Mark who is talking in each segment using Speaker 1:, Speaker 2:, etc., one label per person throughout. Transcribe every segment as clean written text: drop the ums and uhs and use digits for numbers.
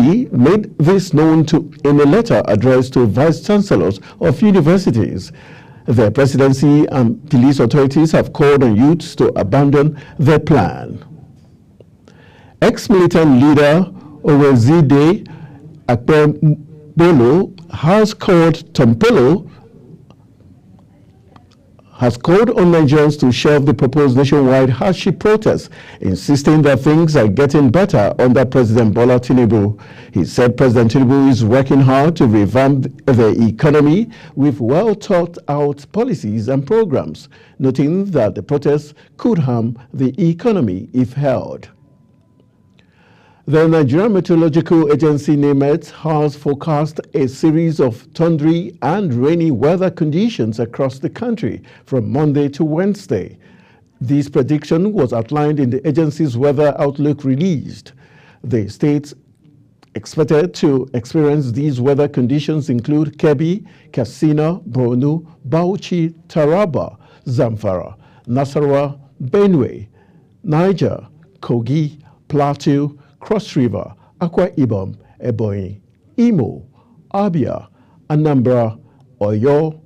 Speaker 1: Buni made this known in a letter addressed to vice chancellors of universities. The presidency and police authorities have called on youths to abandon their plan. Ex-militant leader Owezide Akpebolo has called on Nigerians to shelve the proposed nationwide hardship protest, insisting that things are getting better under President Bola Tinubu. He said President Tinubu is working hard to revamp the economy with well-thought-out policies and programs, noting that the protests could harm the economy if held. The Nigerian Meteorological Agency NIMET has forecast a series of thundery and rainy weather conditions across the country from Monday to Wednesday. This prediction was outlined in the agency's weather outlook released. The states expected to experience these weather conditions include Kebbi, Katsina, Borno, Bauchi, Taraba, Zamfara, Nasarawa, Benue, Niger, Kogi, Plateau, Cross River, Akwa Ibom, Ebonyi, Imo, Abia, Anambra, Oyo,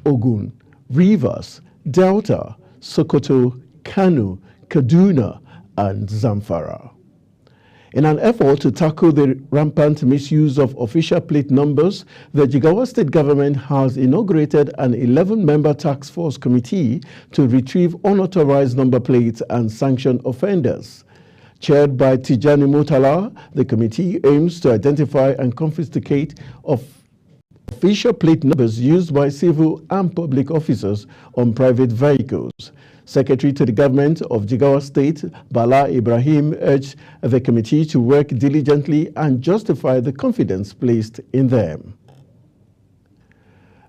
Speaker 1: Ogun, Rivers, Delta, Sokoto, Kano, Kaduna, and Zamfara. In an effort to tackle the rampant misuse of official plate numbers, the Jigawa State government has inaugurated an 11-member task force committee to retrieve unauthorized number plates and sanction offenders. Chaired by Tijani Mutala, the committee aims to identify and confiscate official plate numbers used by civil and public officers on private vehicles. Secretary to the government of Jigawa State, Bala Ibrahim, urged the committee to work diligently and justify the confidence placed in them.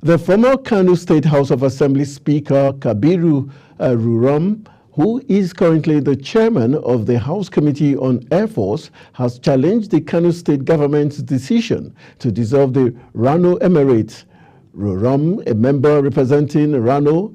Speaker 1: The former Kano State House of Assembly Speaker, Kabiru Ruram, who is currently the chairman of the House Committee on Air Force, has challenged the Kano State government's decision to dissolve the Rano Emirate. Ruram, a member representing Rano,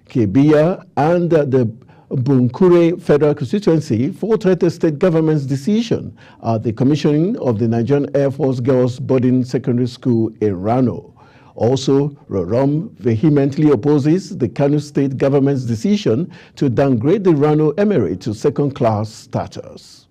Speaker 1: Kebia, and the Bunkure Federal Constituency, faulted the state government's decision at the commissioning of the Nigerian Air Force Girls Boarding Secondary School in Rano. Also, Ruram vehemently opposes the Kano State government's decision to downgrade the Rano Emirate to second-class status.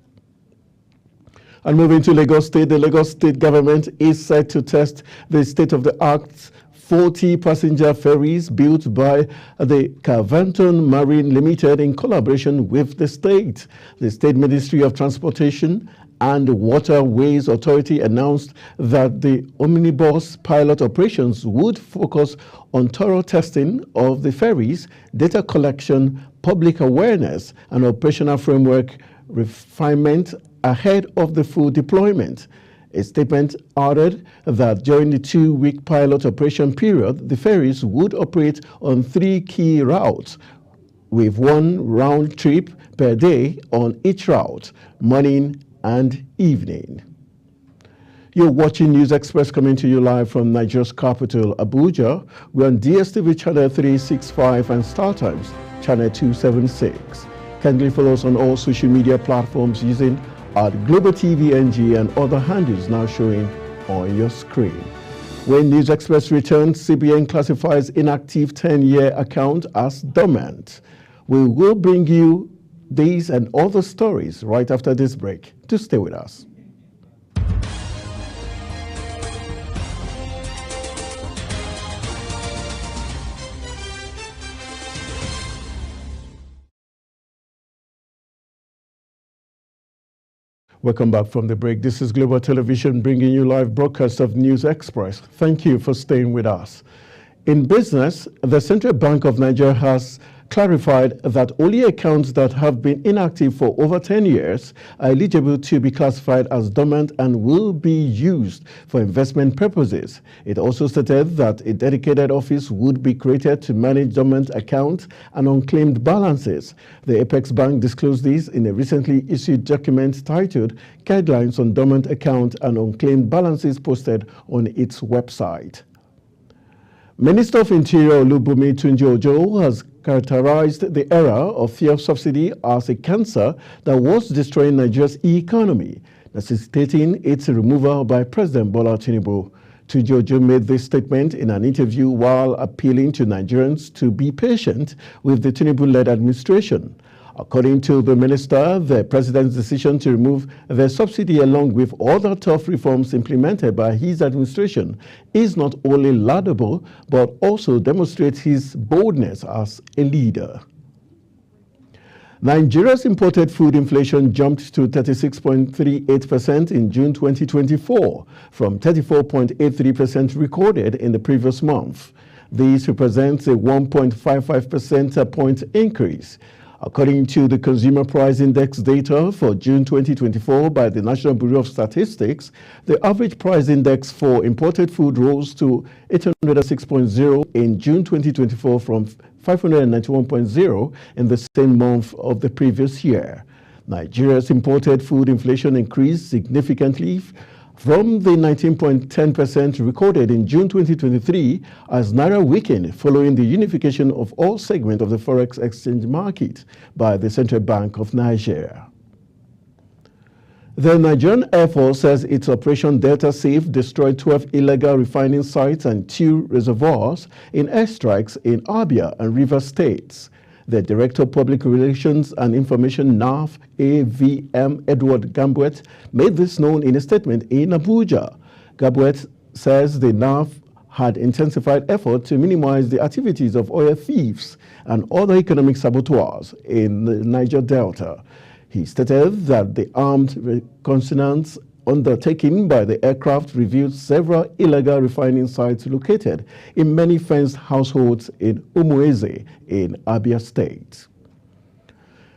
Speaker 1: And moving to Lagos State, the Lagos State government is set to test the state-of-the-art 40 passenger ferries built by the Caventon Marine Limited in collaboration with the state. The State Ministry of Transportation and the Waterways Authority announced that the omnibus pilot operations would focus on thorough testing of the ferries, data collection, public awareness, and operational framework refinement ahead of the full deployment. A statement added that during the 2-week pilot operation period, the ferries would operate on 3 key routes, with 1 round trip per day on each route, morning and evening. You're watching News Express coming to you live from Nigeria's capital, Abuja. We're on DSTV channel 365 and StarTimes channel 276. Kindly follow us on all social media platforms using at Global TV NG and other handles now showing on your screen. When News Express returns, CBN classifies inactive 10-year account as dormant. We will bring you these and other stories right after this break. To stay with us. Welcome back from the break. This is Global Television bringing you live broadcast of News Express. Thank you for staying with us. In business, the Central Bank of Nigeria has clarified that only accounts that have been inactive for over 10 years are eligible to be classified as dormant and will be used for investment purposes. It also stated that a dedicated office would be created to manage dormant accounts and unclaimed balances. The Apex Bank disclosed this in a recently issued document titled Guidelines on Dormant Accounts and Unclaimed Balances posted on its website. Minister of Interior Olubunmi Tunji-Ojo has characterized the era of fuel subsidy as a cancer that was destroying Nigeria's economy. necessitating its removal by President Bola Tinubu. Tuju made this statement in an interview while appealing to Nigerians to be patient with the Tinubu-led administration. According to the minister, the president's decision to remove the subsidy along with other tough reforms implemented by his administration is not only laudable but also demonstrates his boldness as a leader. Nigeria's imported food inflation jumped to 36.38% in June 2024 from 34.83% recorded in the previous month. This represents a 1.55 percentage point increase. According to the Consumer Price Index data for June 2024 by the National Bureau of Statistics, the average price index for imported food rose to 806.0 in June 2024 from 591.0 in the same month of the previous year. Nigeria's imported food inflation increased significantly from the 19.10% recorded in June 2023 as Naira weakened following the unification of all segments of the forex exchange market by the Central Bank of Nigeria. The Nigerian Air Force says its Operation Delta Safe destroyed 12 illegal refining sites and 2 reservoirs in airstrikes in Abia and Rivers states. The Director of Public Relations and Information NAF AVM Edward Gambuet made this known in a statement in Abuja. Gambuet says the NAF had intensified effort to minimize the activities of oil thieves and other economic saboteurs in the Niger Delta. He stated that the armed reconnaissance undertaken by the aircraft revealed several illegal refining sites located in many fenced households in Umueze in Abia State.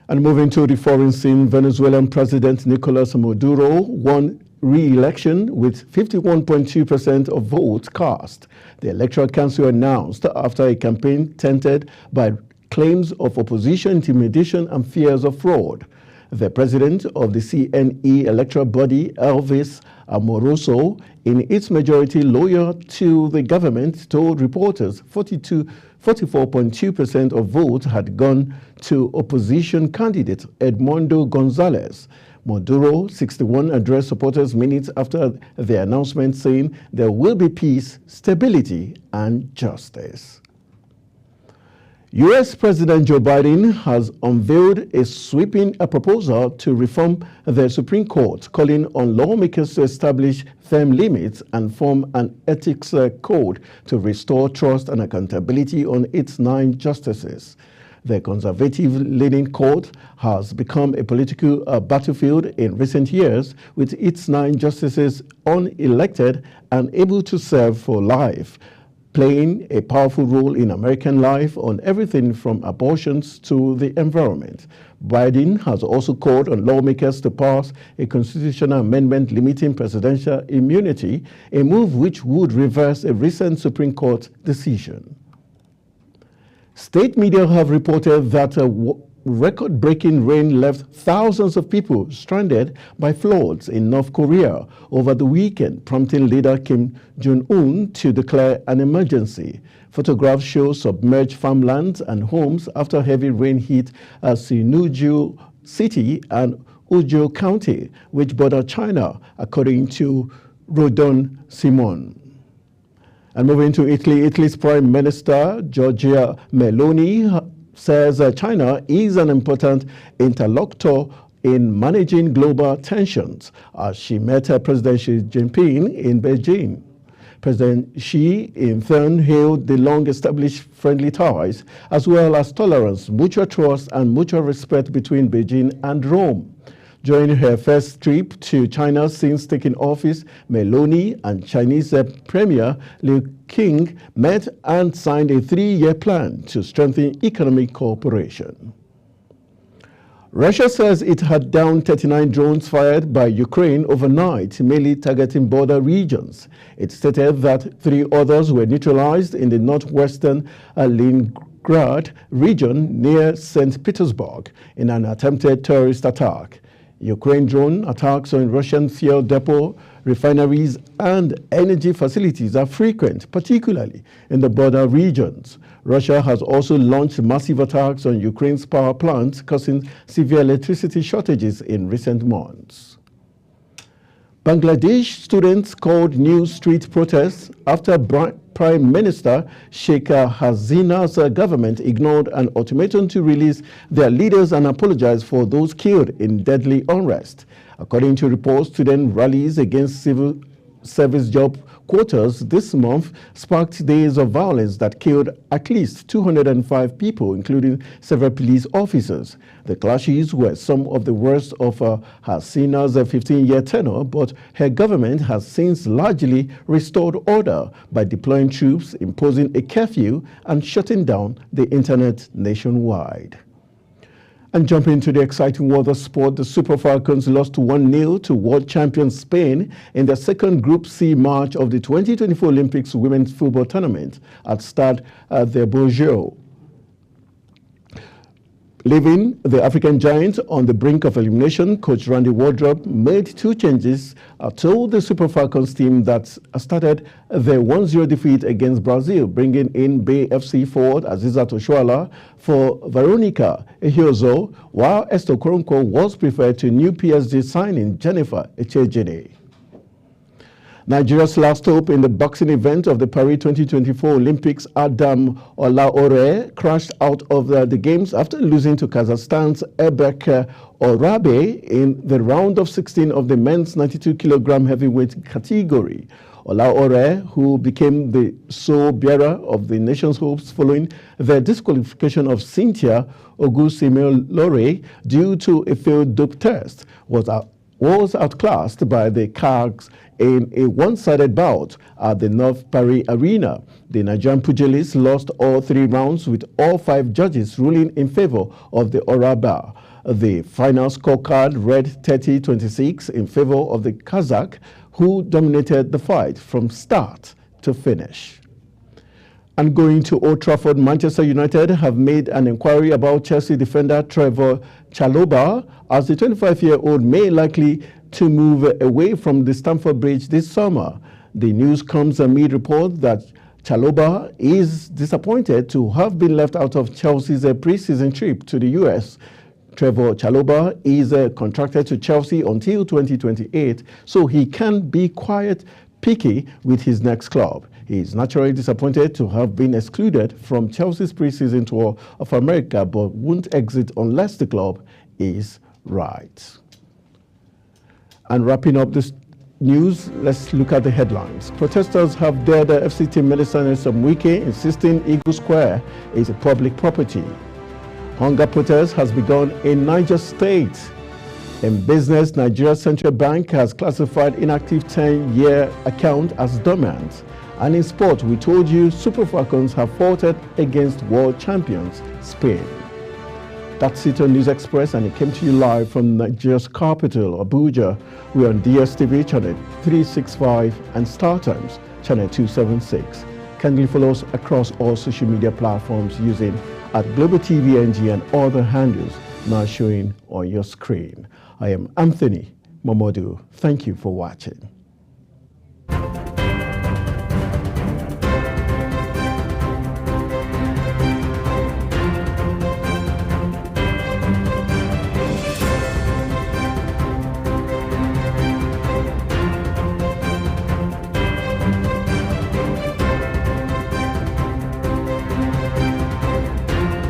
Speaker 1: And moving to the foreign scene, Venezuelan President Nicolas Maduro won re-election with 51.2% of votes cast. The Electoral Council announced after a campaign tainted by claims of opposition intimidation and fears of fraud. The president of the CNE electoral body, Elvis Amoroso, in its majority loyal to the government, told reporters 44.2% of votes had gone to opposition candidate Edmundo Gonzalez. Maduro, 61, addressed supporters minutes after the announcement, saying there will be peace, stability, and justice. U.S. President Joe Biden has unveiled a sweeping proposal to reform the Supreme Court, calling on lawmakers to establish firm limits and form an ethics code to restore trust and accountability on its 9 justices. The conservative-leaning court has become a political battlefield in recent years, with its 9 justices unelected and able to serve for life, playing a powerful role in American life on everything from abortions to the environment. Biden has also called on lawmakers to pass a constitutional amendment limiting presidential immunity, a move which would reverse a recent Supreme Court decision. State media have reported that record-breaking rain left thousands of people stranded by floods in North Korea over the weekend, prompting leader Kim Jong-un to declare an emergency. Photographs show submerged farmlands and homes after heavy rain hit Sinuiju City and Ujo County, which border China, according to Rodon Simon. And moving to Italy, Italy's Prime Minister Giorgia Meloni says China is an important interlocutor in managing global tensions as she met President Xi Jinping in Beijing. President Xi in turn hailed the long-established friendly ties as well as tolerance, mutual trust and mutual respect between Beijing and Rome. During her first trip to China since taking office, Meloni and Chinese Premier Liu Qing met and signed a 3-year plan to strengthen economic cooperation. Russia says it had downed 39 drones fired by Ukraine overnight, mainly targeting border regions. It stated that 3 others were neutralized in the northwestern Leningrad region near St. Petersburg in an attempted terrorist attack. Ukraine drone attacks on Russian fuel depot, refineries, and energy facilities are frequent, particularly in the border regions. Russia has also launched massive attacks on Ukraine's power plants, causing severe electricity shortages in recent months. Bangladesh students called new street protests after Prime Minister Sheikh Hasina's government ignored an ultimatum to release their leaders and apologize for those killed in deadly unrest. According to reports, student rallies against civil service job quotas this month sparked days of violence that killed at least 205 people, including several police officers. The clashes were some of the worst of Hasina's 15-year tenure, but her government has since largely restored order by deploying troops, imposing a curfew, and shutting down the internet nationwide. And jumping into the exciting world of sport, the Super Falcons lost 1-0 to world champion Spain in the second Group C match of the 2024 Olympics women's football tournament at Stade de Beaujeu. Leaving the African giants on the brink of elimination, coach Randy Wardrob made two changes to the Super Falcons team that started the 1-0 defeat against Brazil, bringing in Bay FC forward Azizat Oshoala for Veronica Ehiozo, while Esther Koronko was preferred to new PSG signing Jennifer Echejene. Nigeria's last hope in the boxing event of the Paris 2024 Olympics, Adam Olaore, crashed out of the games after losing to Kazakhstan's Ebek Orabe in the round of 16 of the men's 92-kilogram heavyweight category. Olaore, who became the sole bearer of the nation's hopes following the disqualification of Cynthia Ogusimilore due to a failed dope test, was outclassed by the Kags in a one-sided bout at the North Paris Arena. The Nigerian pugilist lost all 3 rounds, with all 5 judges ruling in favor of the Oraba. The final scorecard read 30-26 in favor of the Kazakh, who dominated the fight from start to finish. And going to Old Trafford, Manchester United have made an inquiry about Chelsea defender Trevor Chalobah, as the 25-year-old may likely to move away from the Stamford Bridge this summer. The news comes amid reports that Chalobah is disappointed to have been left out of Chelsea's pre-season trip to the US. Trevor Chalobah is contracted to Chelsea until 2028, so he can be quite picky with his next club. He is naturally disappointed to have been excluded from Chelsea's pre-season tour of America, but won't exit unless the club is right. And wrapping up this news, let's look at the headlines. Protesters have dared FC team Melissa Nyesom-Wike, insisting Eagle Square is a public property. Hunger protest has begun in Niger State. In business, Nigeria's central bank has classified inactive 10-year account as dormant. And in sport, we told you Super Falcons have faltered against world champions Spain. That's it on News Express, and it came to you live from Nigeria's capital, Abuja. We're on DSTV channel 365 and StarTimes channel 276. Kindly follow us across all social media platforms using @GlobalTVNG and other handles now showing on your screen. I am Anthony Momodu. Thank you for watching.